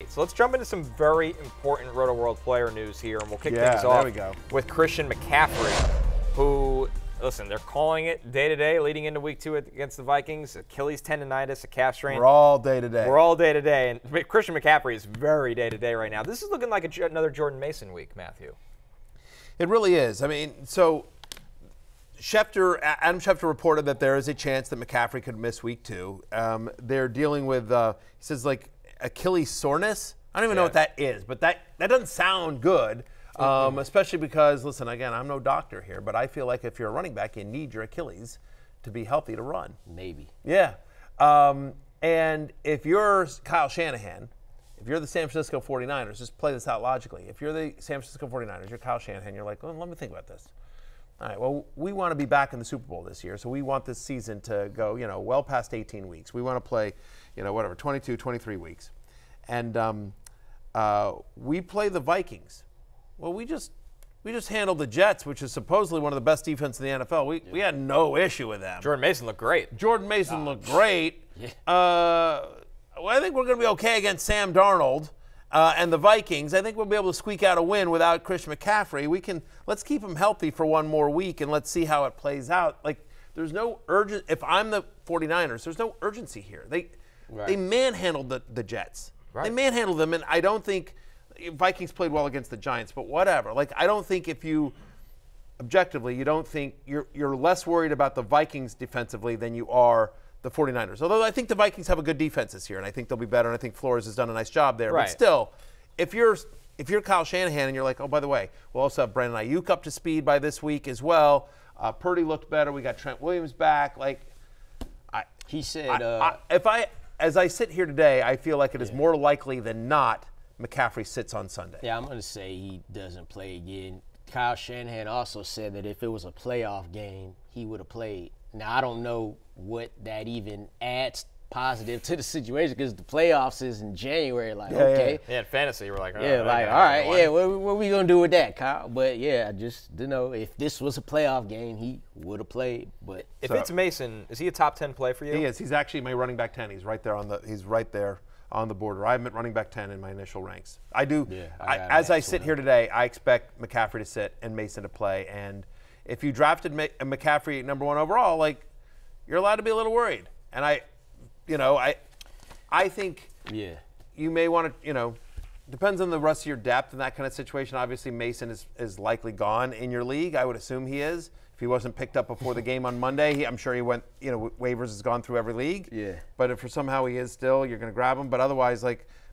great. So let's jump into some very important Roto World player news here, and we'll kick things off with Christian McCaffrey, who, listen, they're calling it day-to-day leading into week 2 against the Vikings. Achilles tendonitis, a calf strain. We're all day-to-day. We're all day-to-day, and Christian McCaffrey is very day-to-day right now. This is looking like another Jordan Mason week, Matthew. It really is. I mean, so Adam Schefter reported that there is a chance that McCaffrey could miss week 2. They're dealing with, he says, like, Achilles soreness. I don't even know what that is, but that doesn't sound good, especially because, listen, again, I'm no doctor here, but I feel like if you're a running back, you need your Achilles to be healthy to run. Maybe. Yeah. And if you're Kyle Shanahan, if you're the San Francisco 49ers, just play this out logically. If you're the San Francisco 49ers, you're Kyle Shanahan, you're like, well, let me think about this. All right, well, we want to be back in the Super Bowl this year, so we want this season to go, well past 18 weeks. We want to play, 22, 23 weeks. And we play the Vikings. Well, we just handled the Jets, which is supposedly one of the best defenses in the NFL. We had no issue with them. Jordan Mason looked great. Looked great. Yeah. Well, I think we're going to be okay against Sam Darnold and the Vikings. I think we'll be able to squeak out a win without Christian McCaffrey. Let's keep him healthy for one more week and let's see how it plays out. Like, there's no urgent. If I'm the 49ers, there's no urgency here. They manhandled the Jets. Right. They manhandled them, and I don't think Vikings played well against the Giants, but whatever. Like, I don't think if you objectively, you don't think you're less worried about the Vikings defensively than you are the 49ers. Although I think the Vikings have a good defense this year, and I think they'll be better, and I think Flores has done a nice job there. Right. But still, if you're Kyle Shanahan and you're like, oh, by the way, we'll also have Brandon Ayuk up to speed by this week as well. Purdy looked better. We got Trent Williams back. As I sit here today, I feel like it is more likely than not McCaffrey sits on Sunday. Yeah, I'm going to say he doesn't play again. Kyle Shanahan also said that if it was a playoff game, he would have played. Now, I don't know what that even adds positive to the situation because the playoffs is in January. Okay. Yeah, in fantasy, we're like, all right, what are we going to do with that, Kyle? But, yeah, I just didn't know if this was a playoff game, he would have played. But if it's Mason, is he a top 10 play for you? He is. He's actually my running back 10. He's right there on the border. I'm at running back 10 in my initial ranks. I do. Yeah, as I sit here today, I expect McCaffrey to sit and Mason to play. And if you drafted McCaffrey number 1 overall, you're allowed to be a little worried. And I think you may want to, depends on the rest of your depth and that kind of situation. Obviously, Mason is likely gone in your league. I would assume he is. If he wasn't picked up before the game on Monday, I'm sure he went, waivers has gone through every league. Yeah. But if for somehow he is still, you're going to grab him. But otherwise,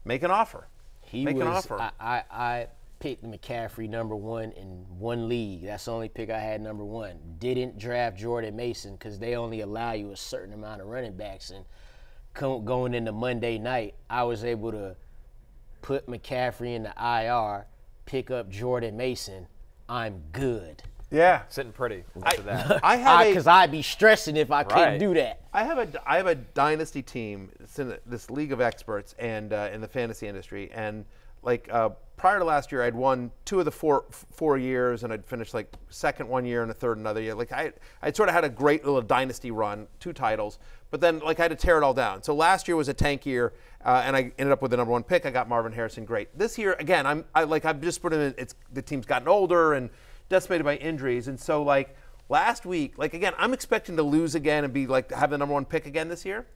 make an offer. An offer. I picked McCaffrey number 1 in one league. That's the only pick I had number 1. Didn't draft Jordan Mason because they only allow you a certain amount of running backs. And going into Monday night, I was able to put McCaffrey in the IR, pick up Jordan Mason. I'm good. Yeah, sitting pretty. Because I'd be stressing if I couldn't do that. I have a dynasty team. It's in this league of experts and in the fantasy industry. And prior to last year, I'd won 2 of the four years, and I'd finished second one year and a third another year. I'd sort of had a great little dynasty run, 2 titles. But then I had to tear it all down. So last year was a tank year, and I ended up with the number 1 pick. I got Marvin Harrison. Great. This year, again, I've just put in. The team's gotten older and decimated by injuries, and so last week, again, I'm expecting to lose again and be have the number 1 pick again this year.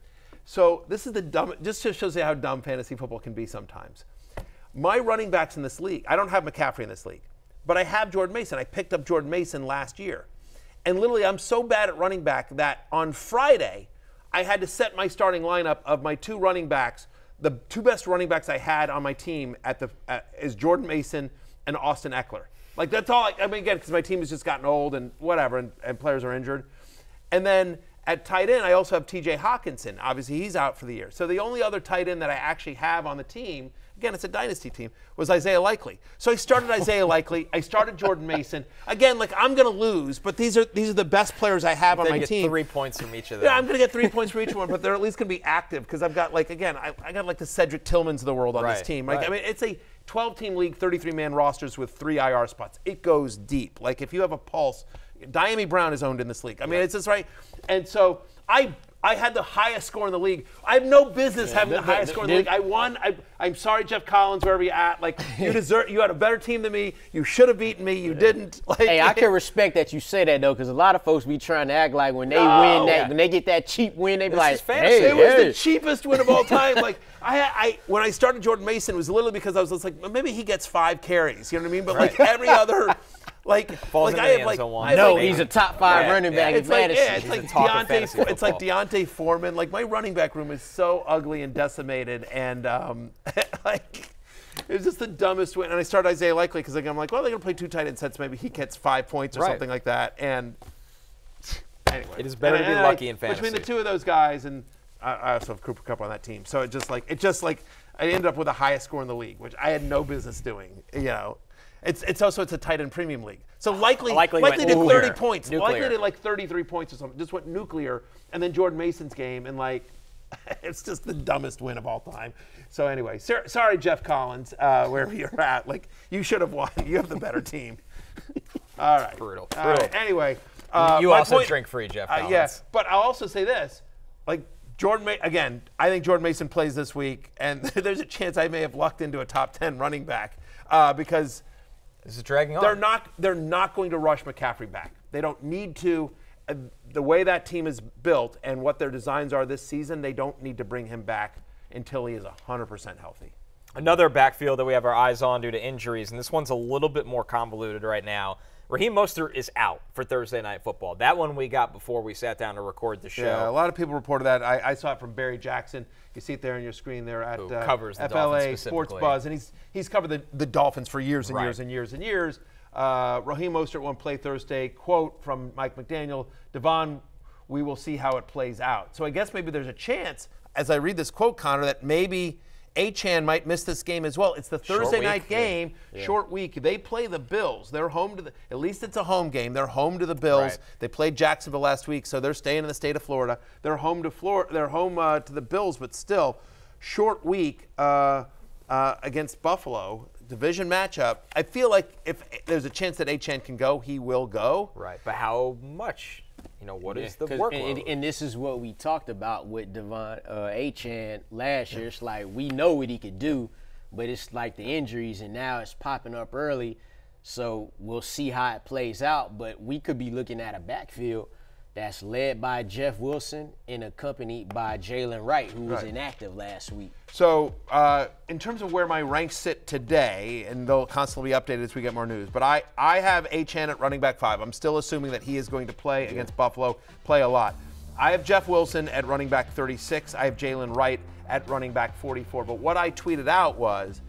So this is just shows you how dumb fantasy football can be sometimes. My running backs in this league, I don't have McCaffrey in this league, but I have Jordan Mason. I picked up Jordan Mason last year, and literally I'm so bad at running back that on Friday I had to set my starting lineup of my 2 running backs. The 2 best running backs I had on my team is Jordan Mason and Austin Eckler. That's all. Again, because my team has just gotten old and whatever, and players are injured. And then at tight end, I also have T.J. Hawkinson. Obviously, he's out for the year. So the only other tight end that I actually have on the team, again, it's a dynasty team, was Isaiah Likely. So I started Isaiah Likely. I started Jordan Mason. Again, I'm going to lose, but these are the best players I have on my team. 3 points from each of them. Yeah, I'm going to get 3 points for each one, but they're at least going to be active because I've got I got the Cedric Tillmans of the world on this team. I mean, it's a 12-team league, 33-man rosters with 3 IR spots. It goes deep. If you have a pulse, Diami Brown is owned in this league. I mean, it's just right. And so I I had the highest score in the league. I have no business having the highest score in the league. I won. I'm sorry, Jeff Collins, wherever you're at. Like, you had a better team than me. You should have beaten me. You didn't. Like, hey, I can respect that you say that, though, because a lot of folks be trying to act like when they win when they get that cheap win, they be like, hey. It was the cheapest win of all time. Like, when I started Jordan Mason, it was literally because I was just like, well, maybe he gets 5 carries. You know what I mean? But, like, every other – he's a top 5 running back in fantasy. It's like Deontay Foreman. Like, my running back room is so ugly and decimated, and like, it was just the dumbest win. And I started Isaiah Likely because I'm like, well, they're gonna play 2 tight end sets. Maybe he gets 5 points or something like that. And anyway, it is better to be lucky in fantasy. Between the 2 of those guys, and I also have Cooper Kupp on that team, so it just like I ended up with the highest score in the league, which I had no business doing. You know. It's also a tight end premium league. So likely did 30 points. Likely did like 33 points or something. Just went nuclear. And then Jordan Mason's game, and like, it's just the dumbest win of all time. So anyway, sorry, Jeff Collins, wherever you're at. Like, you should have won. You have the better team. All right. Brutal. All right. Anyway. You also drink free, Jeff Collins. Yeah, but I'll also say this. Like, again, I think Jordan Mason plays this week, and there's a chance I may have lucked into a top 10 running back because – this is dragging on. They're not going to rush McCaffrey back. They don't need to. The way that team is built and what their designs are this season, they don't need to bring him back until he is 100% healthy. Another backfield that we have our eyes on due to injuries, and this one's a little bit more convoluted right now. Raheem Mostert is out for Thursday Night Football. That one we got before we sat down to record the show. Yeah, a lot of people reported that. I saw it from Barry Jackson. You see it there on your screen there at covers the FLA Sports Buzz, and he's covered the Dolphins for years and years and years and years. Raheem Mostert won't play Thursday. Quote from Mike McDaniel, Devon, we will see how it plays out. So I guess maybe there's a chance, as I read this quote, Connor, that maybe Achane might miss this game as well. It's the Thursday night game, short week. They play the Bills. They're home to at least it's a home game. They're home to the Bills. Right. They played Jacksonville last week, so they're staying in the state of Florida. They're home to They're home to the Bills, but still, short week against Buffalo, division matchup. I feel like if there's a chance that Achane can go, he will go. Right, but how much? You know, what is the workload? And this is what we talked about with Devon Achane last year. It's like we know what he could do, but it's like the injuries, and now it's popping up early. So we'll see how it plays out. But we could be looking at a backfield that's led by Jeff Wilson and accompanied by Jalen Wright, who was inactive last week. So in terms of where my ranks sit today, and they'll constantly be updated as we get more news, but I have Achane at running back 5. I'm still assuming that he is going to play against Buffalo, play a lot. I have Jeff Wilson at running back 36. I have Jalen Wright at running back 44. But what I tweeted out was,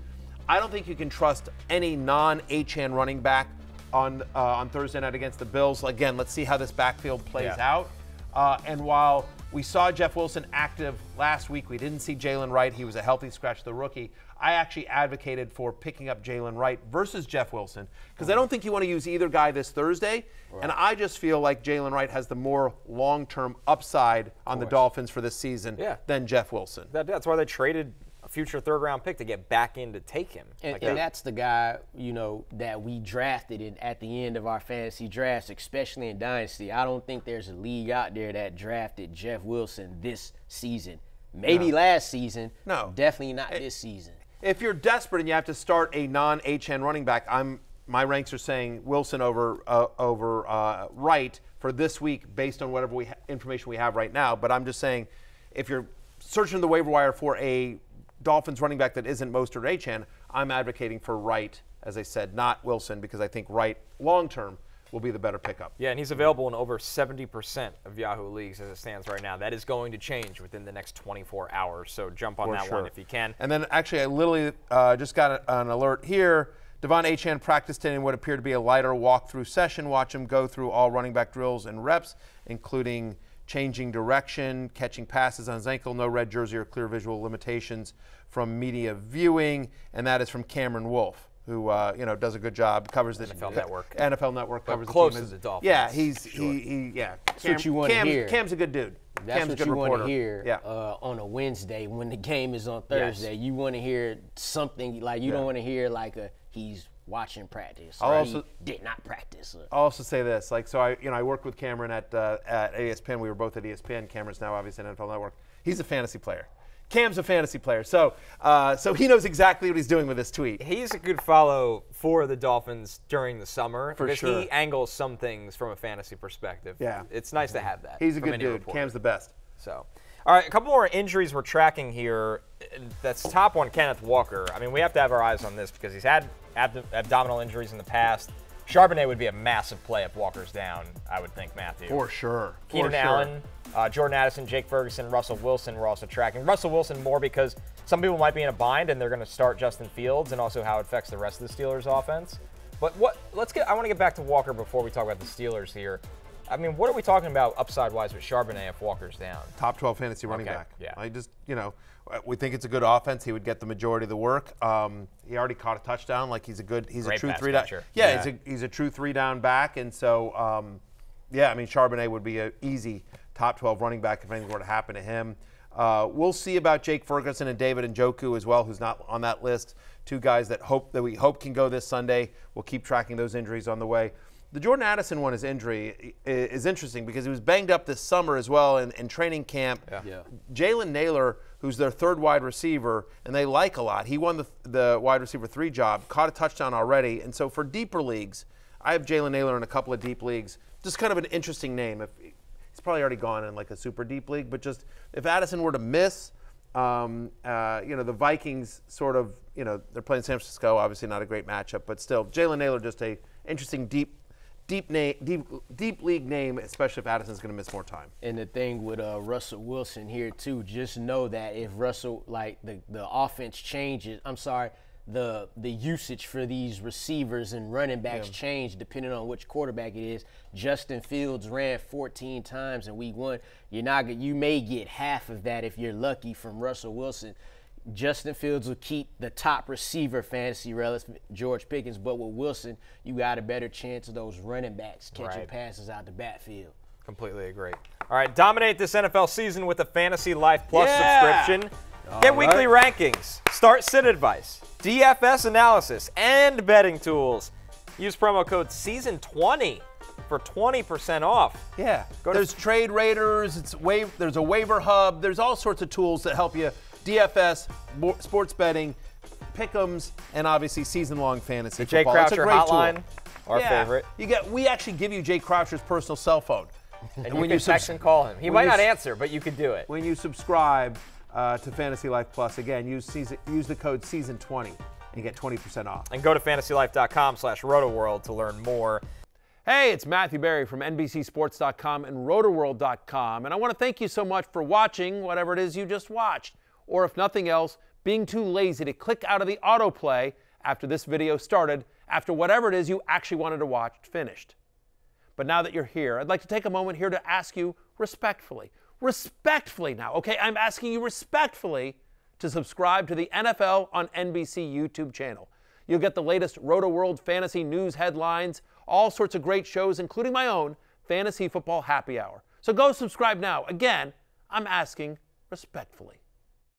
I don't think you can trust any non-Achane running back on Thursday night against the Bills. Again, let's see how this backfield plays out. And while we saw Jeff Wilson active last week, we didn't see Jalen Wright. He was a healthy scratch, the rookie. I actually advocated for picking up Jalen Wright versus Jeff Wilson because I don't think you want to use either guy this Thursday. Right. And I just feel like Jalen Wright has the more long-term upside on the Dolphins for this season than Jeff Wilson. That's why they traded a future third-round pick to get back in to take him. And that's the guy, you know, that we drafted at the end of our fantasy drafts, especially in Dynasty. I don't think there's a league out there that drafted Jeff Wilson this season. Maybe last season. No. Definitely not this season. If you're desperate and you have to start a non-Achane running back, my ranks are saying Wilson over Wright for this week based on whatever information we have right now. But I'm just saying if you're searching the waiver wire for a Dolphins running back that isn't Mostert or Achane, I'm advocating for Wright, as I said, not Wilson, because I think Wright long-term will be the better pickup. Yeah, and he's available in over 70% of Yahoo leagues as it stands right now. That is going to change within the next 24 hours, so jump on that one if you can. And then actually I literally just got an alert here. Devon Achane practiced in what appeared to be a lighter walkthrough session. Watch him go through all running back drills and reps, including changing direction, catching passes on his ankle, no red jersey or clear visual limitations from media viewing, and that is from Cameron Wolfe, who does a good job, covers the NFL Network. NFL Network covers close the team. to the Dolphins. Yeah, That's what you want to hear. Cam's a good dude. That's Cam's what you want to hear yeah. On a Wednesday when the game is on Thursday. Yes. You want to hear something like you don't want to hear like he's watching practice. Also, he did not practice. I'll also say this, like, so I worked with Cameron at ESPN. We were both at ESPN. Cameron's now obviously at NFL Network. He's a fantasy player. Cam's a fantasy player, so he knows exactly what he's doing with this tweet. He's a good follow for the Dolphins during the summer For because sure. he angles some things from a fantasy perspective. Yeah. It's nice to have that. He's a from good any dude. reporter. Cam's the best. So, all right, a couple more injuries we're tracking here. That's top one, Kenneth Walker. I mean, we have to have our eyes on this because he's had abdominal injuries in the past. Charbonnet would be a massive play if Walker's down, I would think, Matthew. For sure. Keenan Allen, Jordan Addison, Jake Ferguson, Russell Wilson we're also tracking. Russell Wilson more because some people might be in a bind and they're going to start Justin Fields, and also how it affects the rest of the Steelers' offense. But I want to get back to Walker before we talk about the Steelers here. I mean, what are we talking about upside-wise with Charbonnet if Walker's down? Top 12 fantasy running Okay, back. yeah. I just, we think it's a good offense. He would get the majority of the work. He already caught a touchdown. Like he's a true three down. Yeah, he's a true 3-down back. And so, I mean, Charbonnet would be an easy top 12 running back if anything were to happen to him. We'll see about Jake Ferguson and David Njoku as well, who's not on that list. Two guys that we hope can go this Sunday. We'll keep tracking those injuries on the way. The Jordan Addison one, his injury, is interesting because he was banged up this summer as well in training camp. Yeah. Jalen Naylor, who's their third wide receiver, and they like a lot. He won the wide receiver 3 job, caught a touchdown already. And so for deeper leagues, I have Jalen Naylor in a couple of deep leagues. Just kind of an interesting name. He's probably already gone in like a super deep league, but just if Addison were to miss, the Vikings sort of, they're playing San Francisco, obviously not a great matchup, but still, Jalen Naylor just a interesting deep league name, especially if Addison's going to miss more time. And the thing with Russell Wilson here too, just know that if Russell, like the offense changes, the usage for these receivers and running backs change depending on which quarterback it is. Justin Fields ran 14 times in week 1. You may get half of that if you're lucky from Russell Wilson. Justin Fields will keep the top receiver fantasy relative George Pickens, but with Wilson, you got a better chance of those running backs catching passes out the backfield. Completely agree. All right, dominate this NFL season with a Fantasy Life Plus subscription. Get weekly rankings, start sit advice, DFS analysis, and betting tools. Use promo code SEASON20 for 20% off. Yeah. There's Trade Raiders. There's a waiver hub. There's all sorts of tools that help you DFS, sports betting, pick'ems, and obviously season-long fantasy football. Jay Croucher hotline, our favorite. We actually give you Jay Croucher's personal cell phone. And when you text and call him. He might not answer, but you could do it. When you subscribe to Fantasy Life Plus, again, use the code SEASON20 and you get 20% off. And go to fantasylife.com/rotoworld to learn more. Hey, it's Matthew Berry from NBCSports.com and rotoworld.com, and I want to thank you so much for watching whatever it is you just watched. Or if nothing else, being too lazy to click out of the autoplay after this video started, after whatever it is you actually wanted to watch finished. But now that you're here, I'd like to take a moment here to ask you respectfully now, okay? I'm asking you respectfully to subscribe to the NFL on NBC YouTube channel. You'll get the latest Roto-World fantasy news headlines, all sorts of great shows, including my own Fantasy Football Happy Hour. So go subscribe now. Again, I'm asking respectfully.